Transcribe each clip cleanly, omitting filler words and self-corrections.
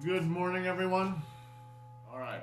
Good morning, everyone. All right.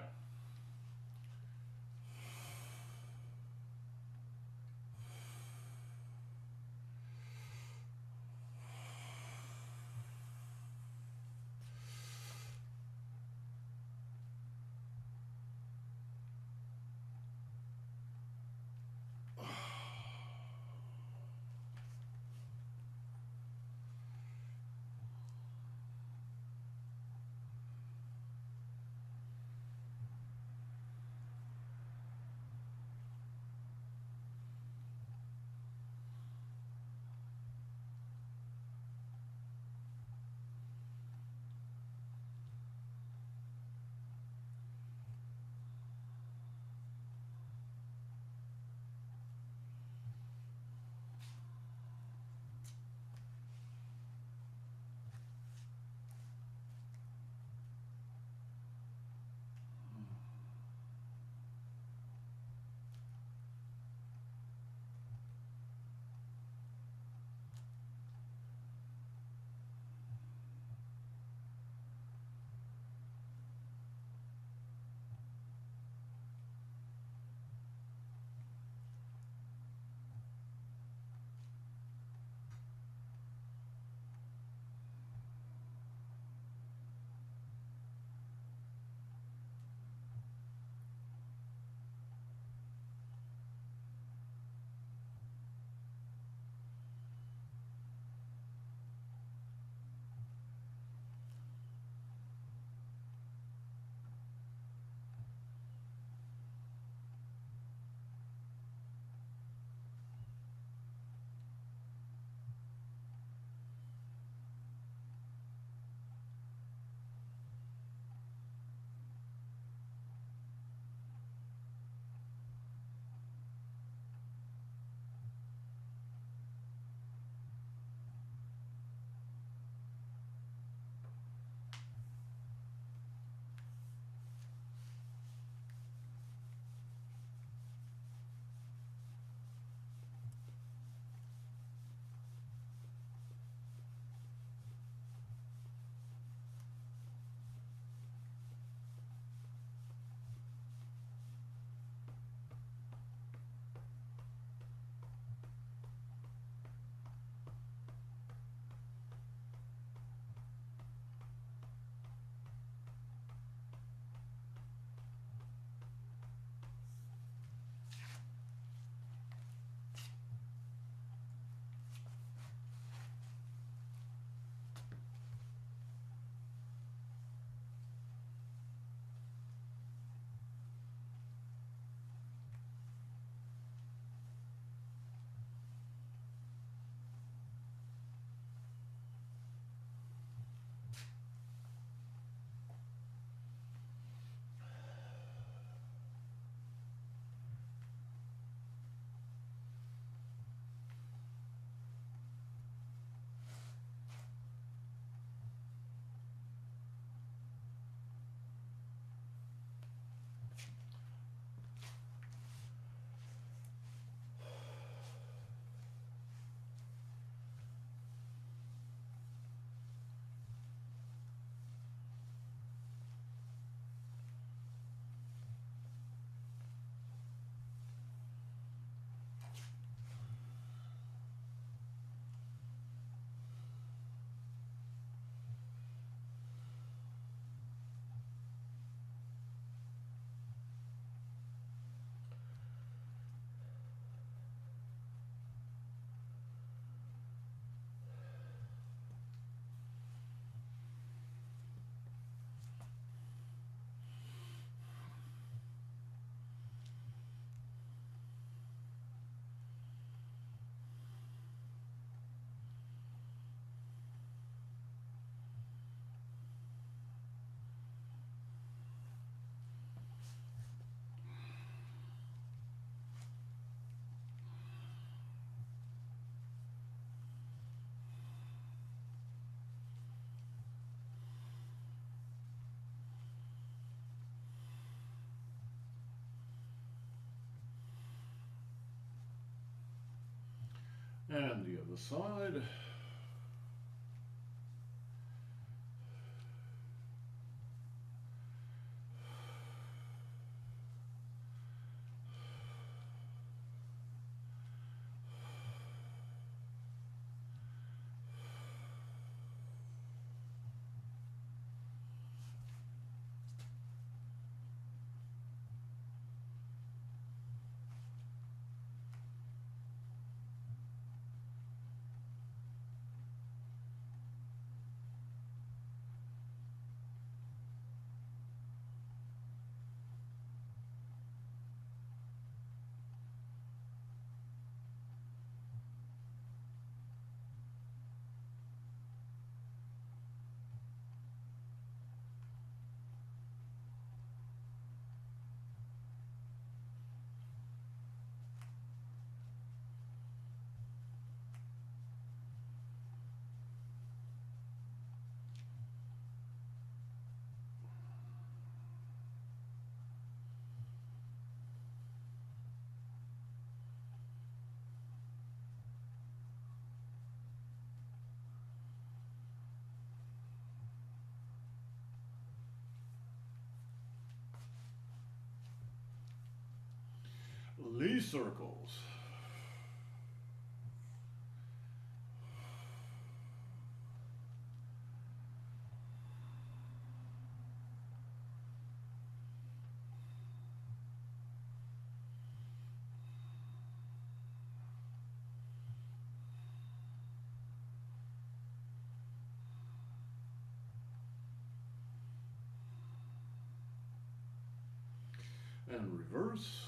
And the other side. Lee circles. And reverse.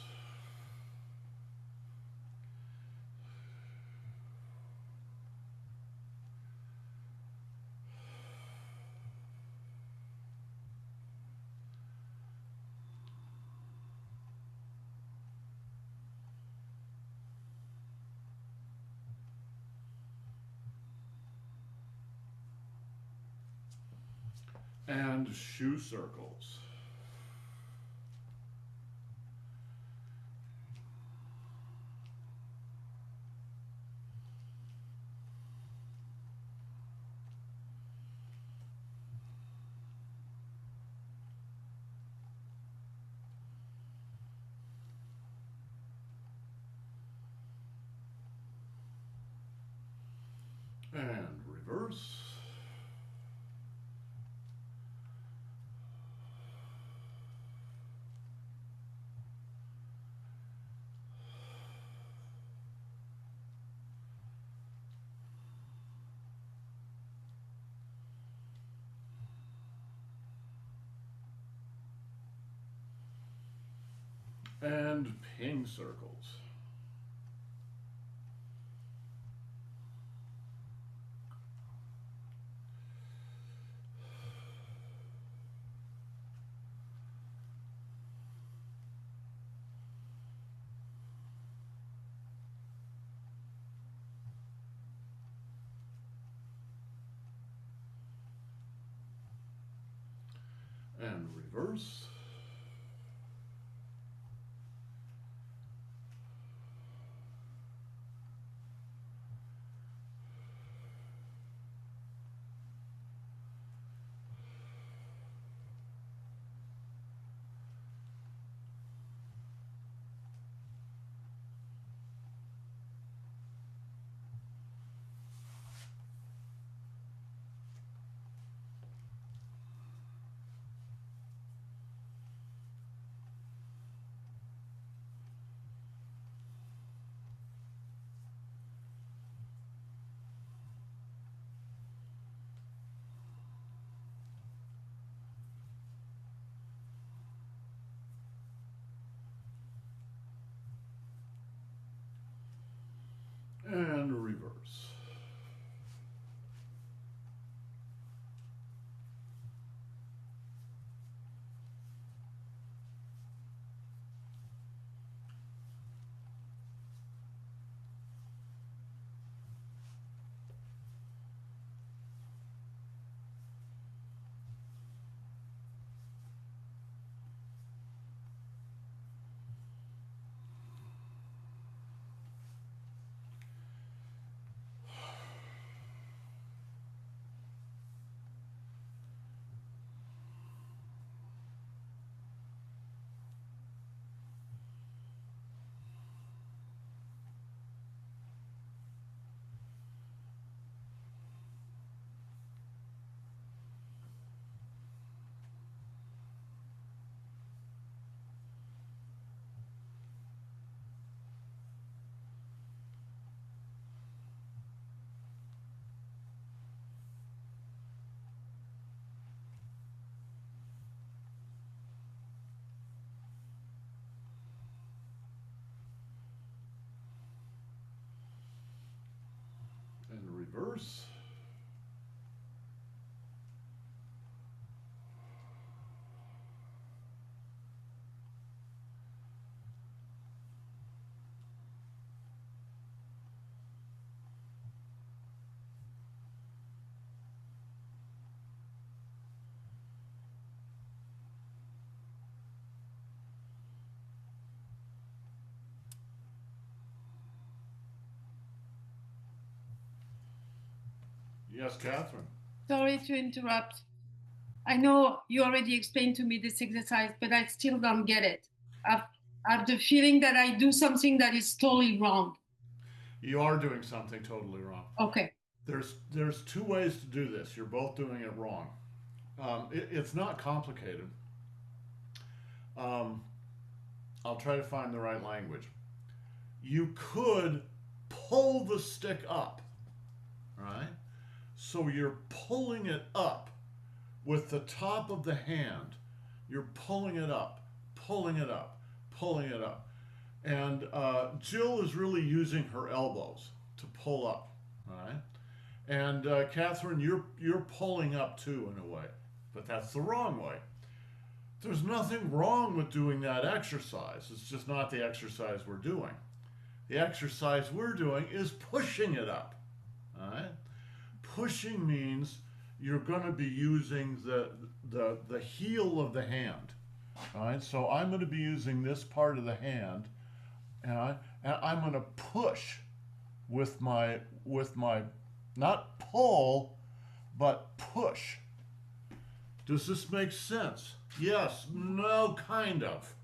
And shoe circles. And reverse. And ping circles. And reverse. And reverse. And reverse. Yes, Catherine. Sorry to interrupt. I know you already explained to me this exercise, but I still don't get it. I have the feeling that I do something that is totally wrong. You are doing something totally wrong. Okay. There's two ways to do this. You're both doing it wrong. It's not complicated. Um, I'll try to find the right language. You could pull the stick up, right? So you're pulling it up with the top of the hand. You're pulling it up, pulling it up, pulling it up. And Jill is really using her elbows to pull up, right? And Catherine, you're pulling up too in a way, but that's the wrong way. There's nothing wrong with doing that exercise. It's just not the exercise we're doing. The exercise we're doing is pushing it up. All right? Pushing means you're going to be using the heel of the hand. All right? So I'm going to be using this part of the hand, and I'm going to push with my not pull, but push. Does this make sense? Yes, no, kind of.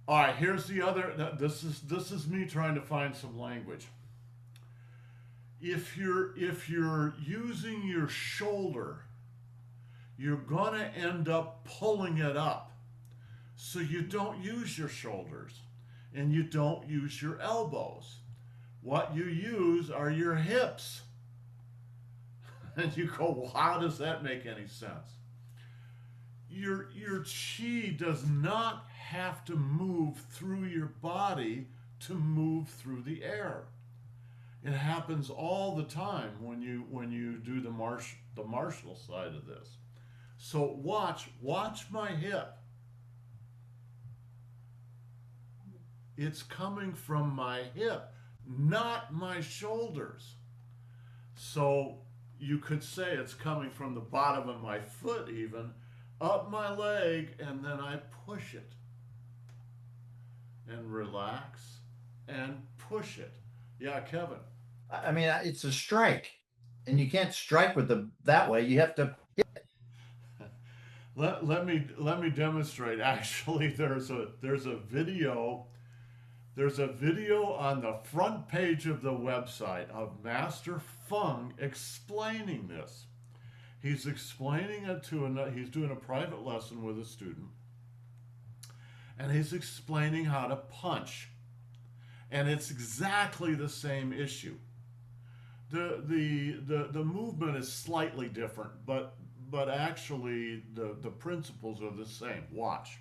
All right, here's the other. This is me trying to find some language. If you're using your shoulder, you're gonna end up pulling it up. So you don't use your shoulders and you don't use your elbows. What you use are your hips. And you go, well, how does that make any sense? Your chi does not have to move through your body to move through the air. It happens all the time when you do the martial side of this. So watch my hip. It's coming from my hip, not my shoulders. So you could say it's coming from the bottom of my foot even, up my leg, and then I push it. And relax and push it. Yeah, Kevin. I mean, it's a strike, and you can't strike with that way. You have to. Let me demonstrate. Actually, there's a video. There's a video on the front page of the website of Master Fung explaining this. He's explaining it he's doing a private lesson with a student, and he's explaining how to punch. And it's exactly the same issue. The movement is slightly different, but actually the principles are the same. Watch.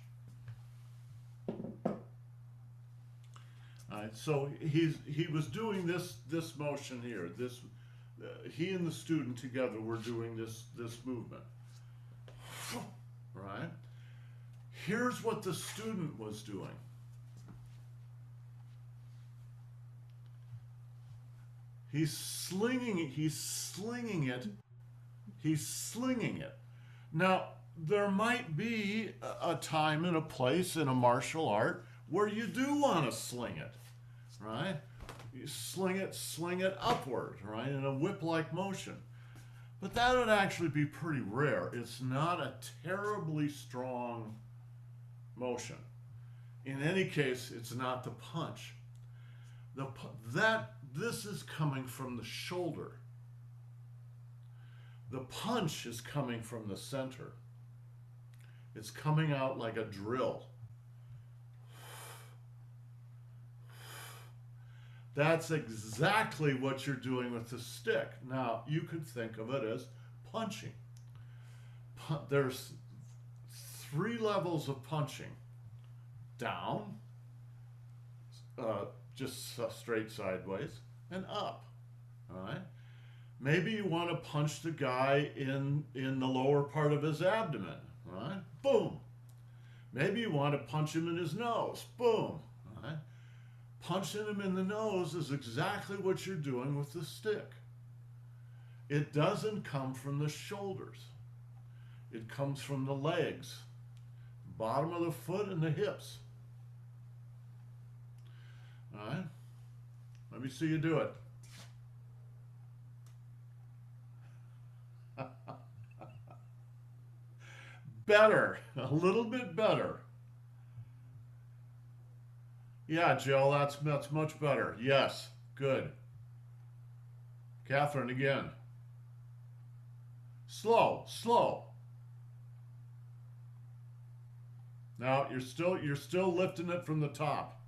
All right, so he was doing this motion here. He and the student together were doing this movement. Right? Here's what the student was doing. He's slinging it. Now, there might be a time and a place in a martial art where you do want to sling it, right? You sling it upward, right, in a whip-like motion. But that would actually be pretty rare. It's not a terribly strong motion. In any case, it's not the punch. This is coming from the shoulder. The punch is coming from the center. It's coming out like a drill. That's exactly what you're doing with the stick. Now, you could think of it as punching. There's 3 levels of punching. Down, just straight sideways, and up. All right? Maybe you want to punch the guy in the lower part of his abdomen. Right? Boom. Maybe you want to punch him in his nose. Boom. Right? Punching him in the nose is exactly what you're doing with the stick. It doesn't come from the shoulders. It comes from the legs, bottom of the foot, and the hips. All right? Let me see you do it. Better. A little bit better. Yeah, Jill, that's much better. Yes. Good. Catherine, again. Slow, slow. Now you're still lifting it from the top.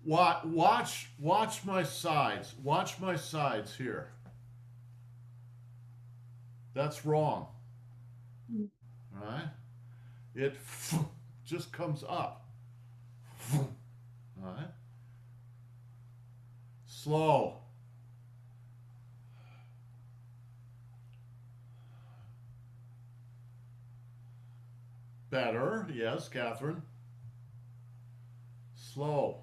Watch my sides. Watch my sides here. That's wrong. All right? It just comes up. All right? Slow. Better. Yes, Catherine. Slow.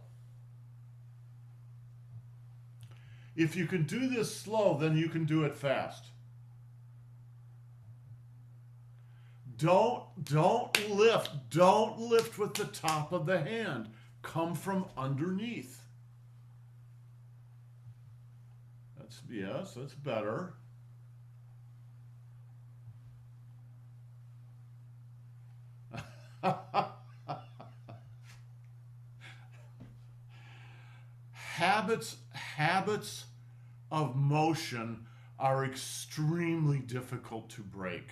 If you can do this slow, then you can do it fast. Don't lift. Don't lift with the top of the hand. Come from underneath. That's better. Habits of motion are extremely difficult to break.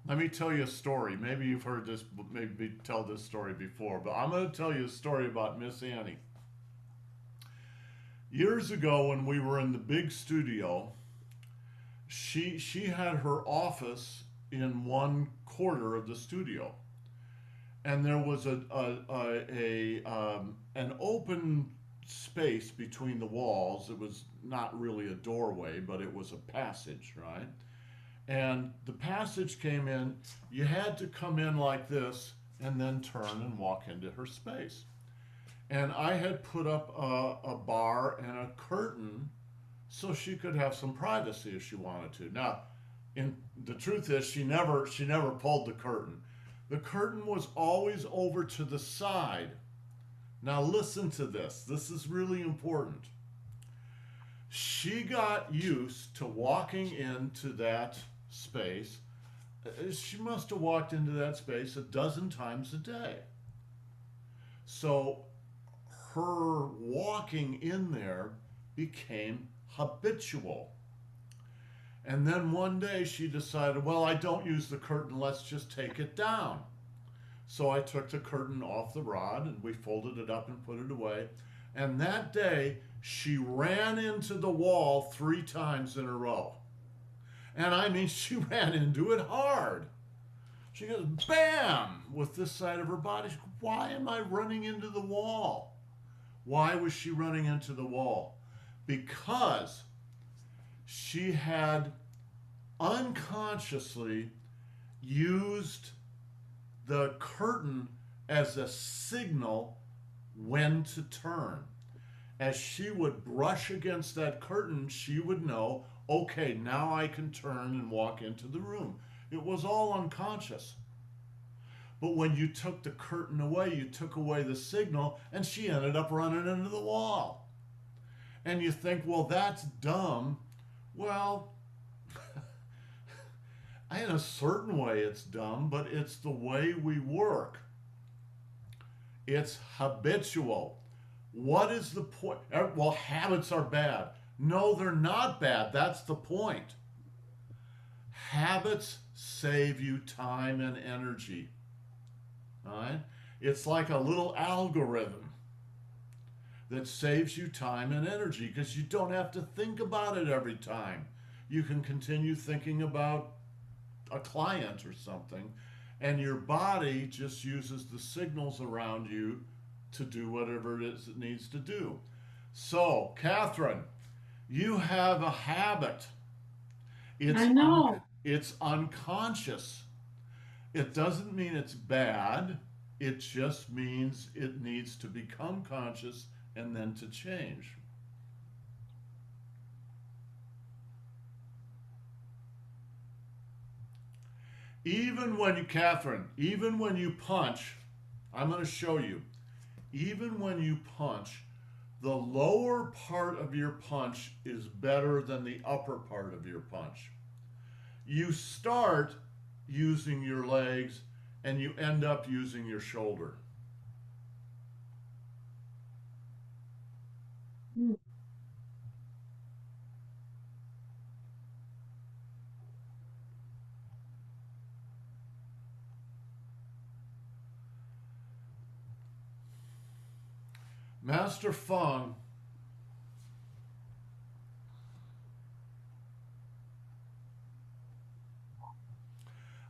Let me tell you a story. Maybe you've heard this, maybe tell this story before, but I'm going to tell you a story about Miss Annie. Years ago, when we were in the big studio, she had her office in one quarter of the studio, and there was an open space between the walls. It was not really a doorway, but it was a passage, right? And the passage came in, you had to come in like this and then turn and walk into her space. And I had put up a bar and a curtain so she could have some privacy if she wanted to. Now, the truth is she never pulled the curtain. The curtain was always over to the side. Now listen to this. This is really important. She got used to walking into that space. She must have walked into that space a dozen times a day. So her walking in there became habitual. And then one day she decided, well, I don't use the curtain, let's just take it down. So I took the curtain off the rod and we folded it up and put it away. And that day she ran into the wall 3 times in a row. And I mean, she ran into it hard. She goes, bam, with this side of her body. She goes, why am I running into the wall? Why was she running into the wall? Because she had unconsciously used the curtain as a signal when to turn. As she would brush against that curtain, she would know, okay, now I can turn and walk into the room. It was all unconscious. But when you took the curtain away, you took away the signal, and she ended up running into the wall. And you think, well, that's dumb. Well, in a certain way it's dumb, but it's the way we work. It's habitual. What is the point? Well, habits are bad. No, they're not bad. That's the point. Habits save you time and energy. All right? It's like a little algorithm that saves you time and energy because you don't have to think about it every time. You can continue thinking about a client or something, and your body just uses the signals around you to do whatever it is it needs to do. So, Catherine, you have a habit. I know. It's unconscious. It doesn't mean it's bad. It just means it needs to become conscious and then to change. Catherine, even when you punch, I'm going to show you, even when you punch, the lower part of your punch is better than the upper part of your punch. You start using your legs and you end up using your shoulder. Master Feng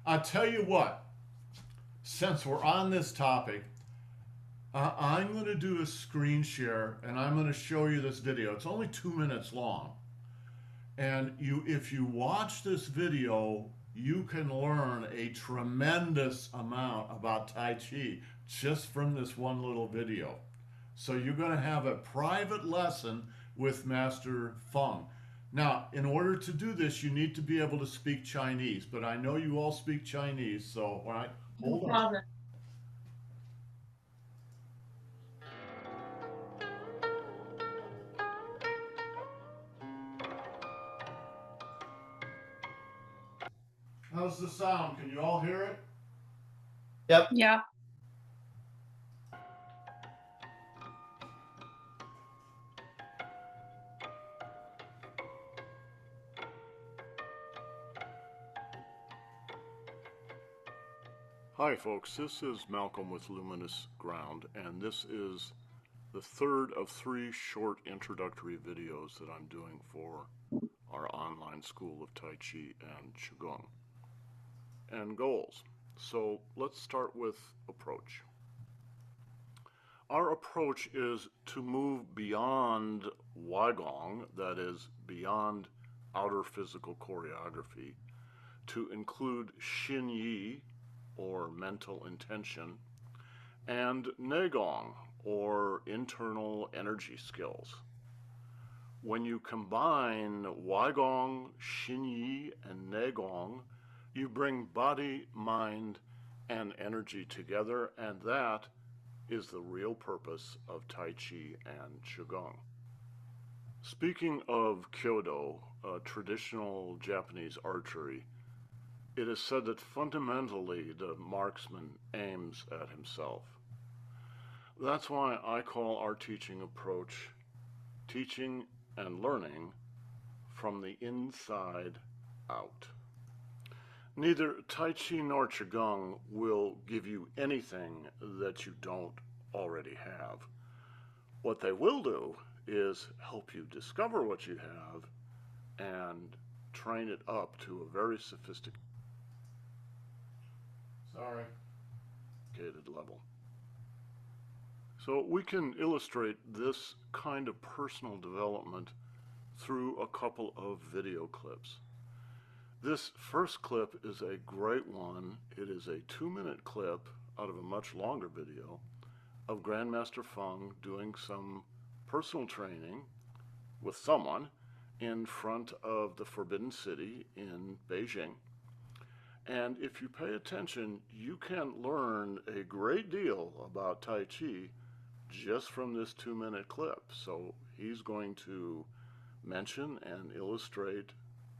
I tell you what, since we're on this topic, I'm going to do a screen share and I'm going to show you this video. It's only 2 minutes long. And if you watch this video, you can learn a tremendous amount about Tai Chi just from this one little video. So you're going to have a private lesson with Master Feng. Now, in order to do this, you need to be able to speak Chinese, but I know you all speak Chinese, so all right, hold on. Father. How's the sound? Can you all hear it? Yep. Yeah. Hi folks, this is Malcolm with Luminous Ground, and this is the third of 3 short introductory videos that I'm doing for our online school of Tai Chi and Qigong and goals. So let's start with approach. Our approach is to move beyond Qigong, that is beyond outer physical choreography, to include Xin Yi, or mental intention, and Negong, or internal energy skills. When you combine Qigong, Xin Yi, and Negong, you bring body, mind, and energy together, and that is the real purpose of Tai Chi and Qigong. Speaking of Kyodo, traditional Japanese archery, it is said that fundamentally the marksman aims at himself. That's why I call our teaching approach teaching and learning from the inside out. Neither Tai Chi nor Qigong will give you anything that you don't already have. What they will do is help you discover what you have and train it up to a very sophisticated level. So we can illustrate this kind of personal development through a couple of video clips. This first clip is a great one. It is a 2-minute clip out of a much longer video of Grandmaster Feng doing some personal training with someone in front of the Forbidden City in Beijing. And if you pay attention, you can learn a great deal about Tai Chi just from this 2-minute clip. So he's going to mention and illustrate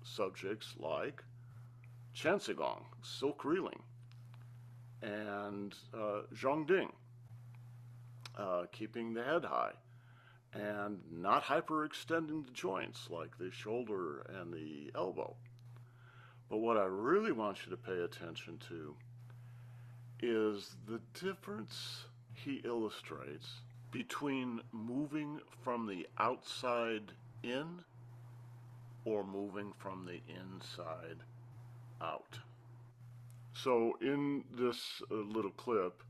subjects like Qigong, silk reeling, and Zhongding, keeping the head high, and not hyperextending the joints like the shoulder and the elbow. But what I really want you to pay attention to is the difference he illustrates between moving from the outside in or moving from the inside out. So in this little clip,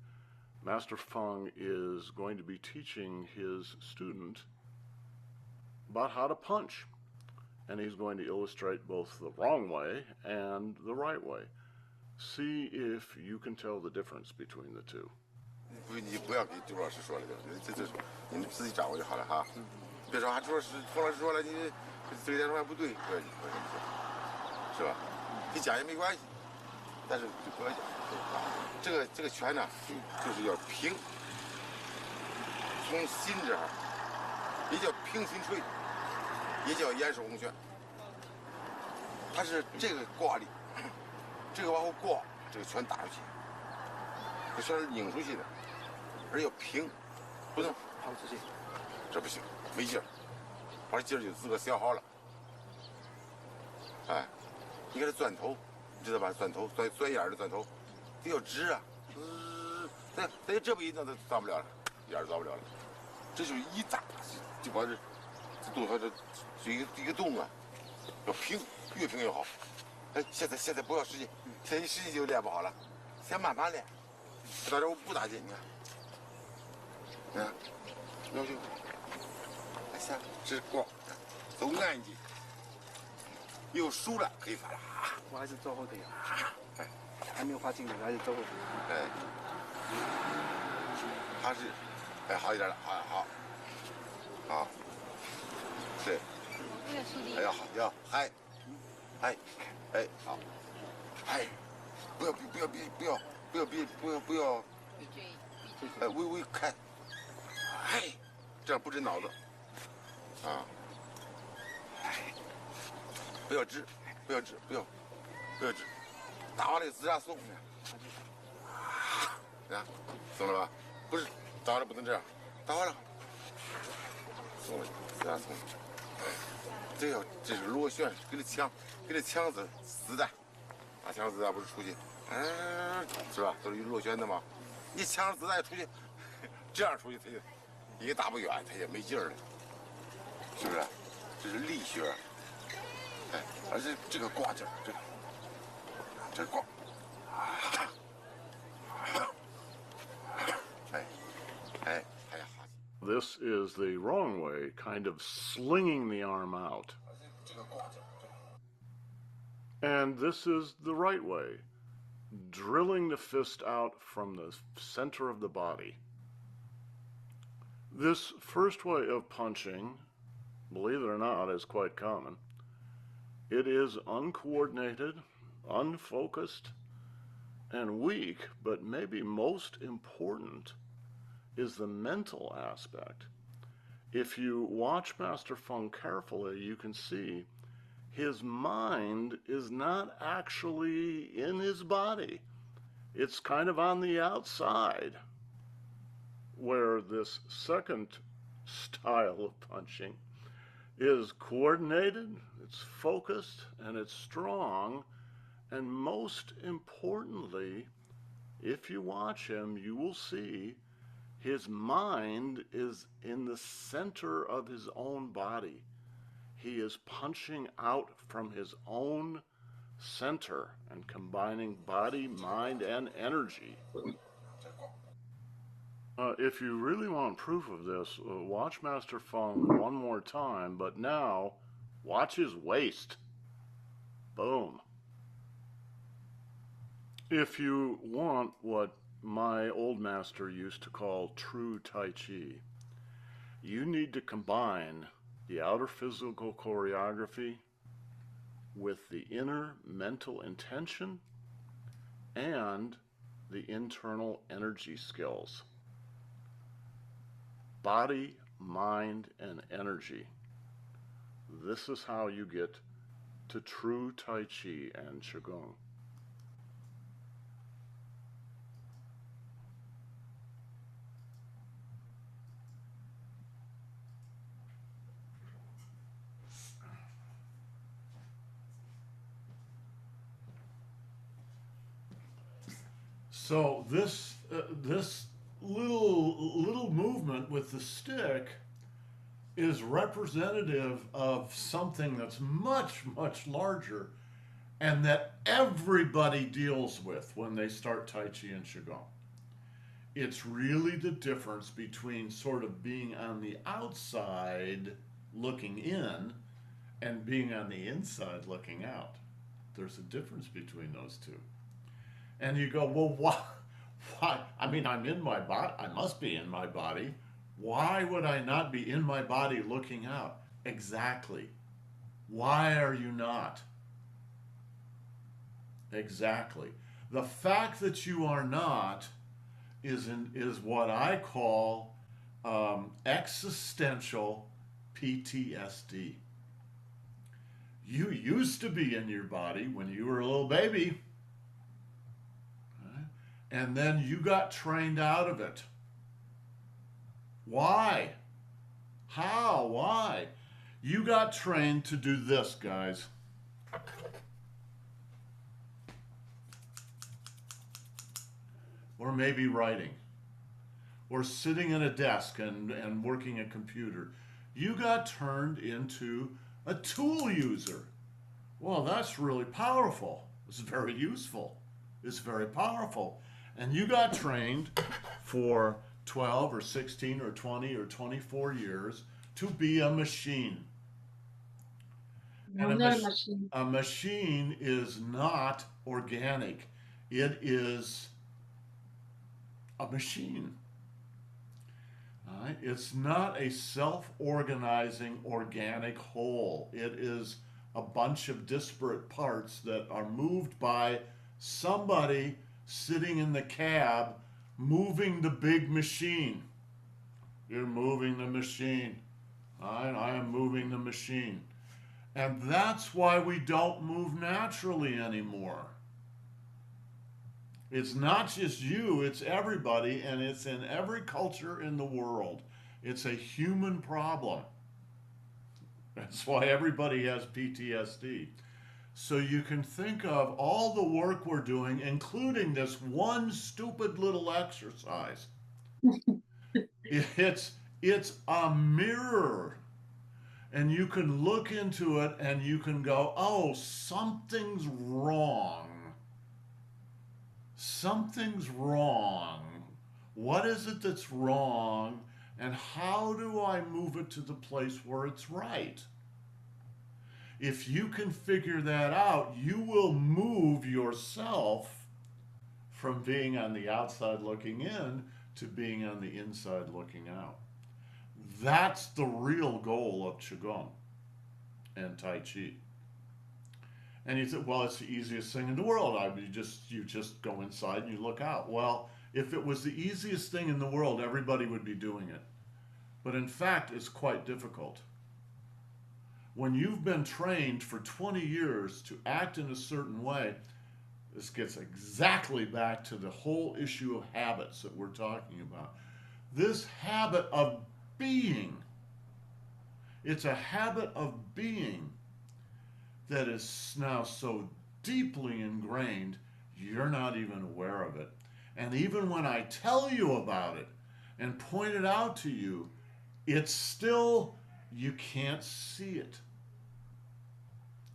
Master Feng is going to be teaching his student about how to punch. And he's going to illustrate both the wrong way and the right way. See if you can tell the difference between the two. 你不要给周老师说了，这你们自己掌握就好了哈。别说周老师、冯老师说了，你这个点说还不对，不要这么说，是吧？你讲也没关系，但是就不要讲。这个拳呢，就是要平，从心这儿也叫平心锤，也叫延寿红拳。它是这个挂力，这个往后挂，这个拳打出去，这拳是拧出去的，而要平，不能抛出去，这不行，没劲儿，把这劲儿就自个消耗了。哎，你看这钻头，你知道吧？钻头钻眼儿的钻头，得要直啊，咱这不一弄都钻不了了，眼儿钻不了了。这就是一扎就把这洞它这一个洞啊，要平，越平越好。哎，现在不要使劲，现在一使劲就练不好了，先慢慢练。到这我不打劲，你看，要求，哎行，这是光，走安静。又输了可以发了，我还是走后腿啊，哎，还没有发劲呢，还是走后腿。哎，还是，哎，好一点了，好，对，哎要嗨，哎好，哎，不要，哎微开，哎，这样不直脑子，啊。不要直，打完了自然松，啊，松了吧？不是，打完了不能这样，打完了，松了，自然松。哎，这是螺旋，跟这枪子子弹，打枪子弹不是出去，是吧？都是有螺旋的嘛。你枪子弹出去，这样出去它也打不远，它也没劲儿了，是不是？这是力学。哎，而且这个挂劲儿，这挂，哎呀， This is the wrong way, kind of slinging the arm out. And this is the right way, drilling the fist out from the center of the body. This first way of punching, believe it or not, is quite common. It is uncoordinated, unfocused, and weak, but maybe most important is the mental aspect. If you watch Master Feng carefully, you can see his mind is not actually in his body. It's kind of on the outside, where this second style of punching is coordinated, it's focused, and it's strong, and most importantly, if you watch him, you will see his mind is in the center of his own body. He is punching out from his own center and combining body, mind, and energy. If you really want proof of this, watch Master Feng one more time, but now watch his waist. Boom. If you want what my old master used to call true Tai Chi, you need to combine the outer physical choreography with the inner mental intention and the internal energy skills. Body, mind, and energy. This is how you get to true Tai Chi and Qigong. So this little movement with the stick is representative of something that's much larger, and that everybody deals with when they start Tai Chi and Qigong. It's really the difference between sort of being on the outside looking in and being on the inside looking out. There's a difference between those two. And you go, well, why? I mean, I'm in my body. I must be in my body. Why would I not be in my body looking out? Exactly. Why are you not? Exactly. The fact that you are not is what I call existential PTSD. You used to be in your body when you were a little baby, right? And then you got trained out of it. Why? How? Why? You got trained to do this, guys. Or maybe writing. Or sitting at a desk and working a computer. You got turned into a tool user. Well, that's really powerful. It's very useful. It's very powerful. And you got trained for 12 or 16 or 20 or 24 years to be a machine. I'm not a machine. A machine is not organic. It is a machine. All right? It's not a self-organizing organic whole. It is a bunch of disparate parts that are moved by somebody sitting in the cab moving the big machine. You're moving the machine. I am moving the machine. And that's why we don't move naturally anymore. It's not just you, it's everybody, and it's in every culture in the world. It's a human problem. That's why everybody has PTSD. So you can think of all the work we're doing, including this one stupid little exercise. It's a mirror. And you can look into it and you can go, oh, something's wrong. Something's wrong. What is it that's wrong? And how do I move it to the place where it's right? If you can figure that out, you will move yourself from being on the outside looking in to being on the inside looking out. That's the real goal of Qigong and Tai Chi. And you think, well, it's the easiest thing in the world. You just go inside and you look out. Well, if it was the easiest thing in the world, everybody would be doing it. But in fact, it's quite difficult. When you've been trained for 20 years to act in a certain way, this gets exactly back to the whole issue of habits that we're talking about. This habit of being, it's a habit of being that is now so deeply ingrained, you're not even aware of it. And even when I tell you about it and point it out to you, it's still, you can't see it.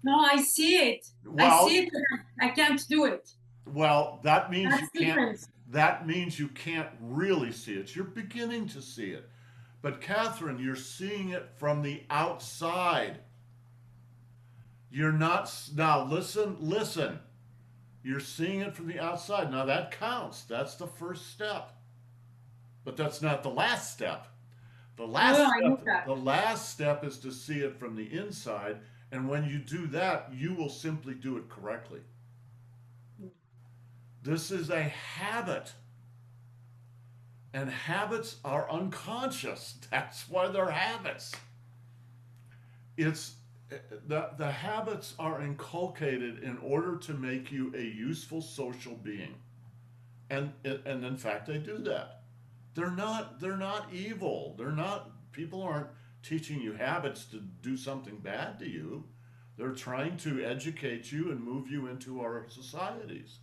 No, I see it. Well, I see it, but I can't do it. Well, that means That's you can't. different. That means you can't really see it. You're beginning to see it. But Catherine, you're seeing it from the outside. You're not, now listen. You're seeing it from the outside. Now that counts. That's the first step. But that's not the last step. The last step is to see it from the inside. And when you do that, you will simply do it correctly. This is a habit. And habits are unconscious. That's why they're habits. It's the habits are inculcated in order to make you a useful social being. And in fact they do that. They're not evil. People aren't teaching you habits to do something bad to you. They're trying to educate you and move you into our societies.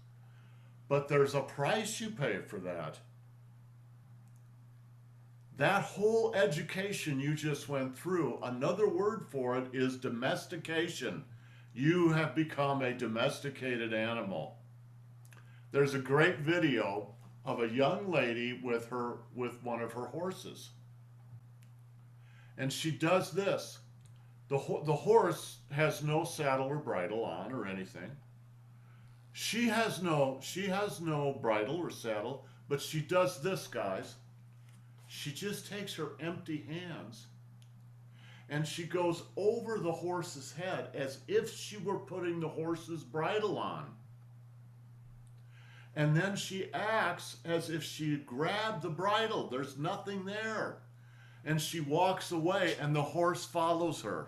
But there's a price you pay for that. That whole education you just went through, another word for it is domestication. You have become a domesticated animal. There's a great video of a young lady with one of her horses. And she does this. The horse has no saddle or bridle on or anything. She has no bridle or saddle, but she does this, guys. She just takes her empty hands and she goes over the horse's head as if she were putting the horse's bridle on. And then she acts as if she grabbed the bridle. There's nothing there. and she walks away and the horse follows her.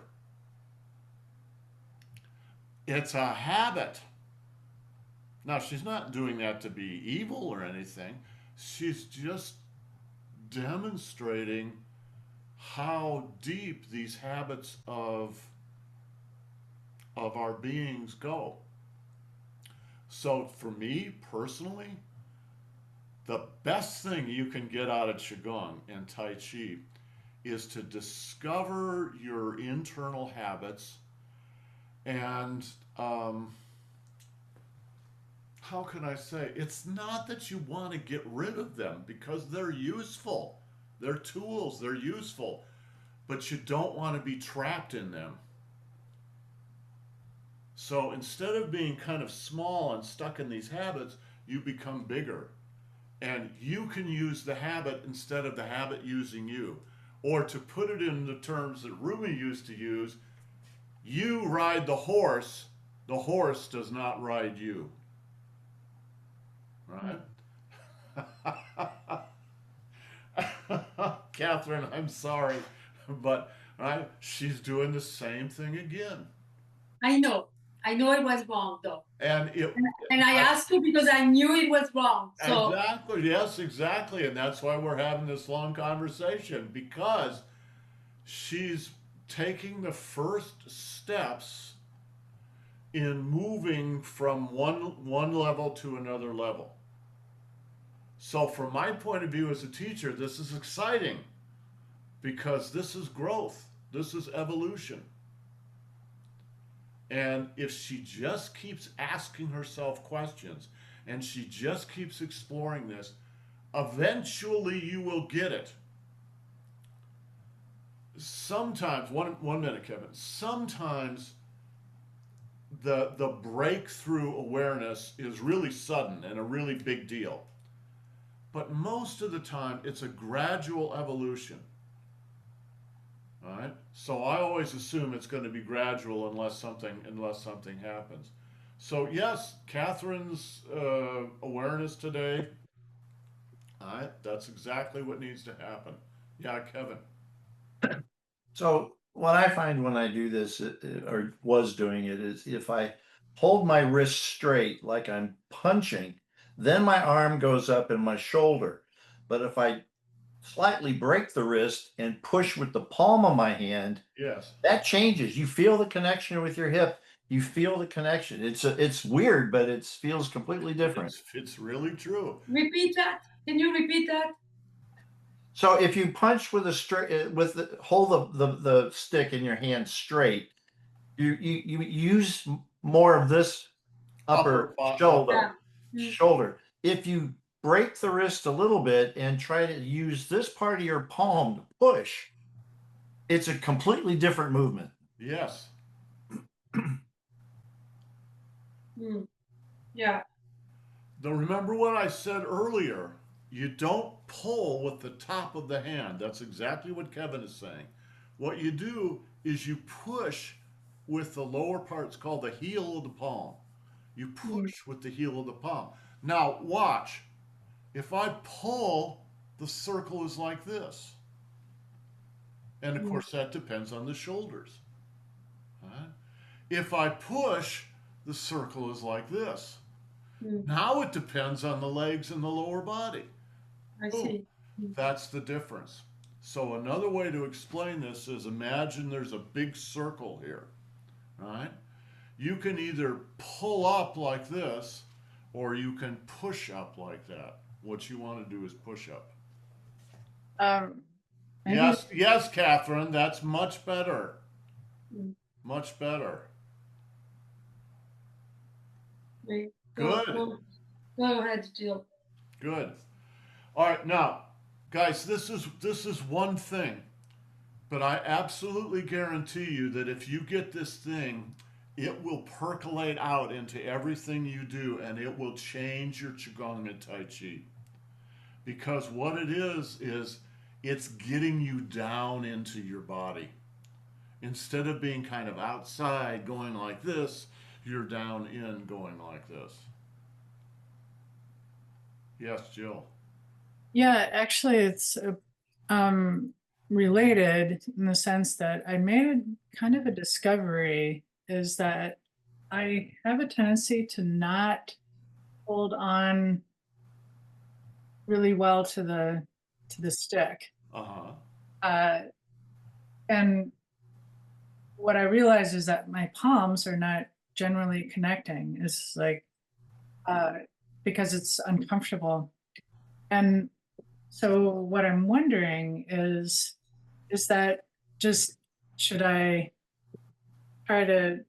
It's a habit. Now, she's not doing that to be evil or anything. She's just demonstrating how deep these habits of our beings go. So for me personally, the best thing you can get out of Qigong and Tai Chi is to discover your internal habits and how can I say? It's not that you want to get rid of them because they're useful. They're tools, they're useful, but you don't want to be trapped in them. So instead of being kind of small and stuck in these habits, you become bigger. And you can use the habit instead of the habit using you. Or to put it in the terms that Rumi used to use, you ride the horse does not ride you. Right? Catherine, I'm sorry, but right, she's doing the same thing again. I know. I know it was wrong though. And I asked you because I knew it was wrong. So exactly, yes, exactly. And that's why we're having this long conversation, because she's taking the first steps in moving from one level to another level. So from my point of view as a teacher, this is exciting because this is growth. This is evolution. And if she just keeps asking herself questions and she just keeps exploring this, eventually you will get it. Sometimes, one minute, Kevin, sometimes the breakthrough awareness is really sudden and a really big deal. But most of the time, it's a gradual evolution. All right. So I always assume it's going to be gradual unless something happens. So yes, Catherine's awareness today. All right, that's exactly what needs to happen. Yeah, Kevin. So what I find when I do this, or was doing it, is if I hold my wrist straight like I'm punching, then my arm goes up in my shoulder. But if I slightly break the wrist and push with the palm of my hand, Yes. that changes. You feel the connection with your hip. You feel the connection. It's weird, but it feels completely different. It's really true. repeat that. Can you repeat that? So if you punch with a straight, hold the stick in your hand straight, you use more of this upper shoulder. Yeah. Shoulder. If you break the wrist a little bit and try to use this part of your palm to push, it's a completely different movement. Yes. Yeah. Now remember what I said earlier. You don't pull with the top of the hand. That's exactly what Kevin is saying. What you do is you push with the lower part. It's called the heel of the palm. You push with the heel of the palm. Now watch. If I pull, the circle is like this. And of course that depends on the shoulders. Right? If I push, the circle is like this. Now it depends on the legs and the lower body. I see. That's the difference. So another way to explain this is imagine there's a big circle here, right? You can either pull up like this or you can push up like that. What you want to do is push up. Yes, Catherine, that's much better. Much better. Good. Go ahead, Jill. Good. All right, now, guys, this is one thing, but I absolutely guarantee you that if you get this thing, it will percolate out into everything you do, and it will change your Qigong and Tai Chi. Because what it is it's getting you down into your body. Instead of being kind of outside going like this, you're down in going like this. Yes, Jill. Yeah, actually, it's related in the sense that I made kind of a discovery is that I have a tendency to not hold on really well to the stick. Uh-huh. Uh, and what I realize is that my palms are not generally connecting. It's like uh, because it's uncomfortable. And so what I'm wondering is that just should I try to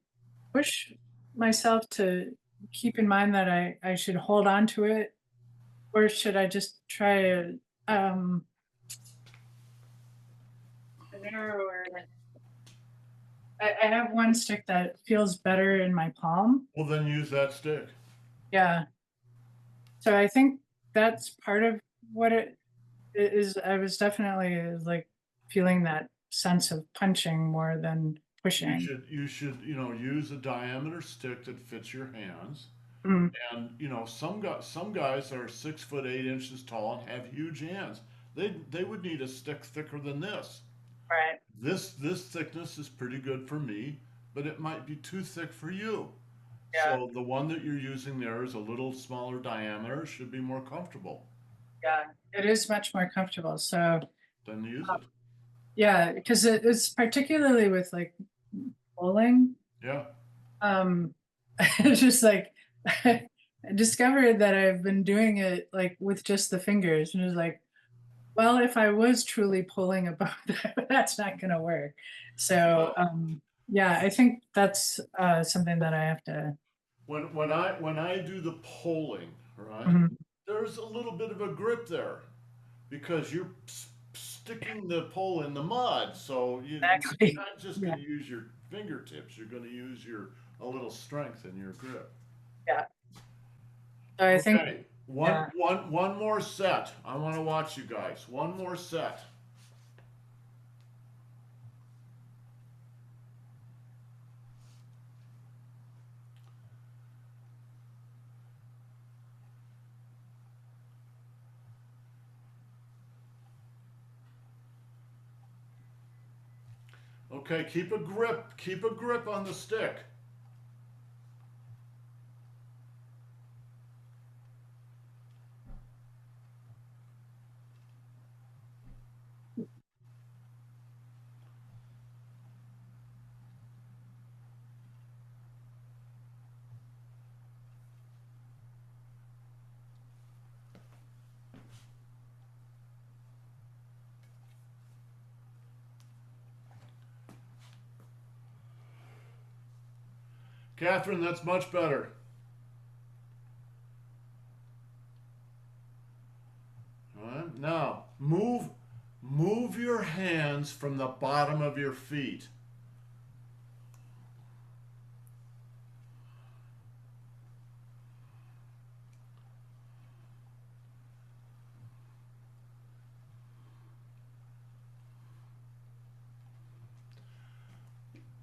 push myself to keep in mind that I should hold on to it, or should I just try to um narrower? I have one stick that feels better in my palm. Well, then use that stick. Yeah. So I think that's part of what it is. I was definitely like feeling that sense of punching more than pushing. You should, you know, use a diameter stick that fits your hands. Mm, And you know, some guys are 6 foot 8 inches tall and have huge hands. They would need a stick thicker than this. right. This thickness is pretty good for me, but it might be too thick for you. Yeah. So the one that you're using there is a little smaller diameter, should be more comfortable. Yeah. It is much more comfortable. So Then use it. yeah, because it's particularly with like bowling. Yeah. It's just like I discovered that I've been doing it like with just the fingers, and it's like, well, if I was truly pulling a bow, that's not going to work. So yeah, I think that's something that I have to. When I do the polling, right, Mhm, there's a little bit of a grip there because you're sticking the pole in the mud, so you're exactly. not just Yeah, going to use your fingertips. You're going to use your a little strength in your grip. yeah. So I think Okay, yeah. one more set. I want to watch you guys. One more set. Okay, keep a grip. Keep a grip on the stick. Catherine, that's much better. All right. Now, move your hands from the bottom of your feet.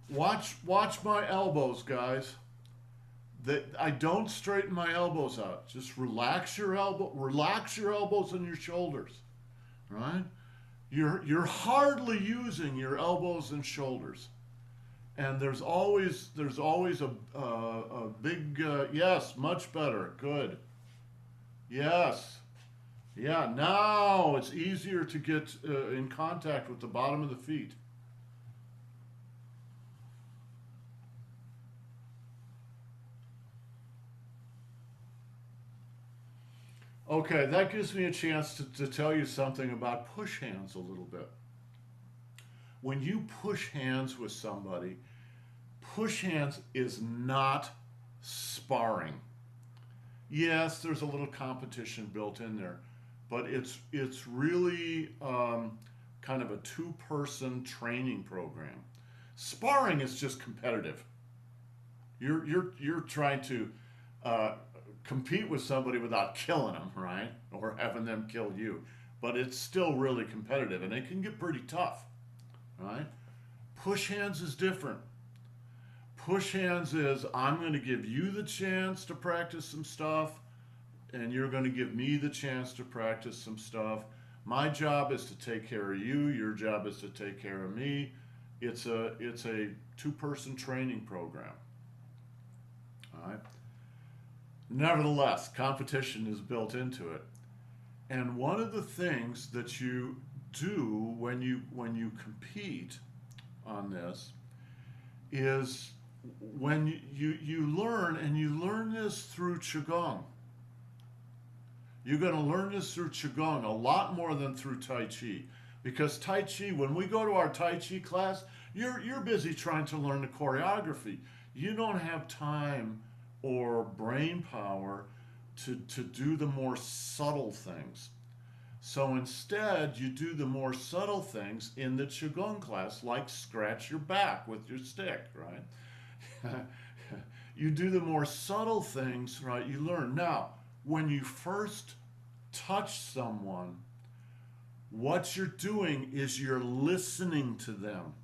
Watch my elbows, guys. That I don't straighten my elbows out. Just relax your elbows and your shoulders. Right? You're hardly using your elbows and shoulders. And there's always a big yes, much better. Good. Yes. Yeah, now it's easier to get in contact with the bottom of the feet. Okay, that gives me a chance to tell you something about push hands a little bit. When you push hands with somebody, push hands is not sparring. Yes, there's a little competition built in there, but it's really kind of a two-person training program. Sparring is just competitive. You're trying to uh, compete with somebody without killing them, right? Or having them kill you. But it's still really competitive, and it can get pretty tough, right? Push hands is different. Push hands is I'm going to give you the chance to practice some stuff, and you're going to give me the chance to practice some stuff. My job is to take care of you. Your job is to take care of me. It's a two-person training program. All right. Nevertheless, competition is built into it. And one of the things that you do when you compete on this is when you learn, and you learn this through Qigong. You're going to learn this through Qigong a lot more than through Tai Chi. Because Tai Chi, when we go to our Tai Chi class, you're busy trying to learn the choreography. You don't have time or brain power to do the more subtle things. So instead, you do the more subtle things in the Qigong class, like scratch your back with your stick, right? You do the more subtle things, right? You learn. Now, when you first touch someone, what you're doing is you're listening to them.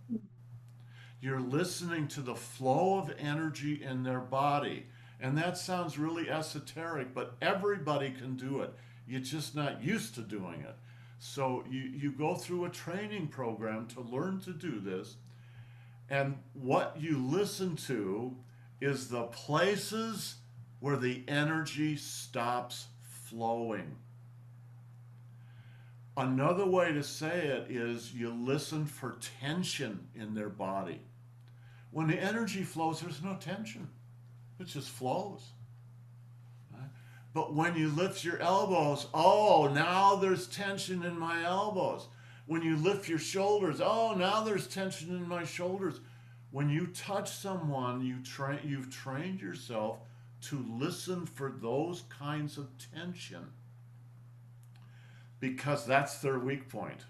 You're listening to the flow of energy in their body. And that sounds really esoteric, but everybody can do it. You're just not used to doing it. So you go through a training program to learn to do this. And what you listen to is the places where the energy stops flowing. Another way to say it is you listen for tension in their body. When the energy flows, there's no tension. It just flows. Right? But when you lift your elbows, oh, now there's tension in my elbows. When you lift your shoulders, oh, now there's tension in my shoulders. When you touch someone, you've trained yourself to listen for those kinds of tension, because that's their weak point,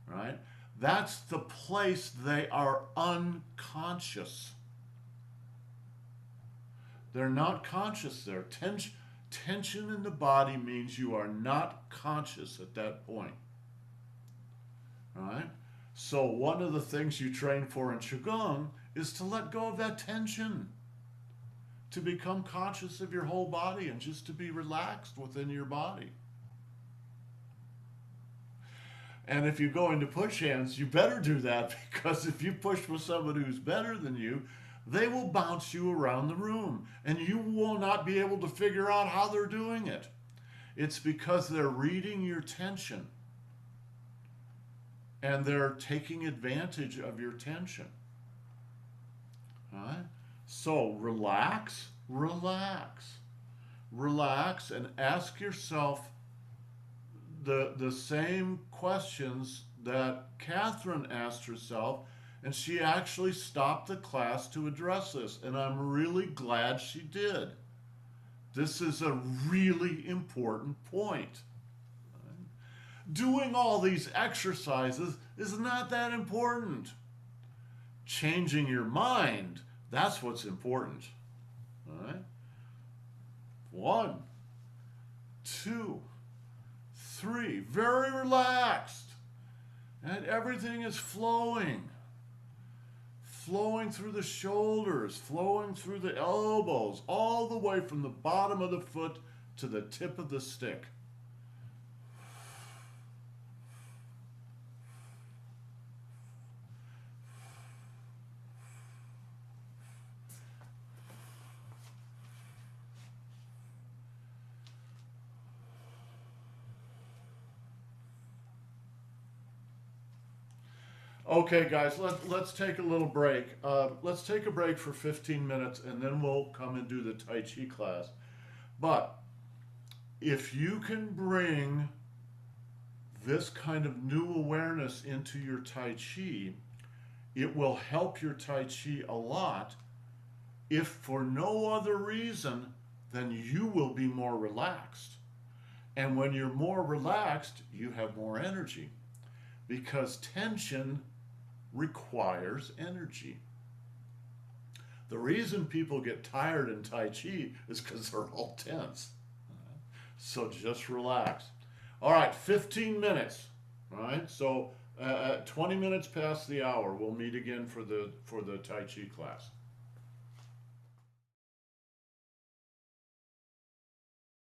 right? That's the place they are unconscious. They're not conscious there. Tension in the body means you are not conscious at that point, right? So one of the things you train for in Qigong is to let go of that tension, to become conscious of your whole body and just to be relaxed within your body. And if you go into push hands, you better do that, because if you push with somebody who's better than you, they will bounce you around the room and you will not be able to figure out how they're doing it. It's because they're reading your tension and they're taking advantage of your tension. All right? So relax, relax, relax, and ask yourself the same questions that Catherine asked herself, and she actually stopped the class to address this, and I'm really glad she did. This is a really important point. Doing all these exercises is not that important. Changing your mind, that's what's important. All right? 1, 2, 3. Very relaxed. And everything is flowing. Flowing through the shoulders, flowing through the elbows, all the way from the bottom of the foot to the tip of the stick. Okay, guys, let's take a little break. Let's take a break for 15 minutes, and then we'll come and do the Tai Chi class. But if you can bring this kind of new awareness into your Tai Chi, it will help your Tai Chi a lot, if for no other reason than you will be more relaxed. And when you're more relaxed, you have more energy, because tension requires energy. The reason people get tired in Tai Chi is because they're all tense. So just relax. All right, 15 minutes. All right, so 20 minutes past the hour, we'll meet again for the Tai Chi class.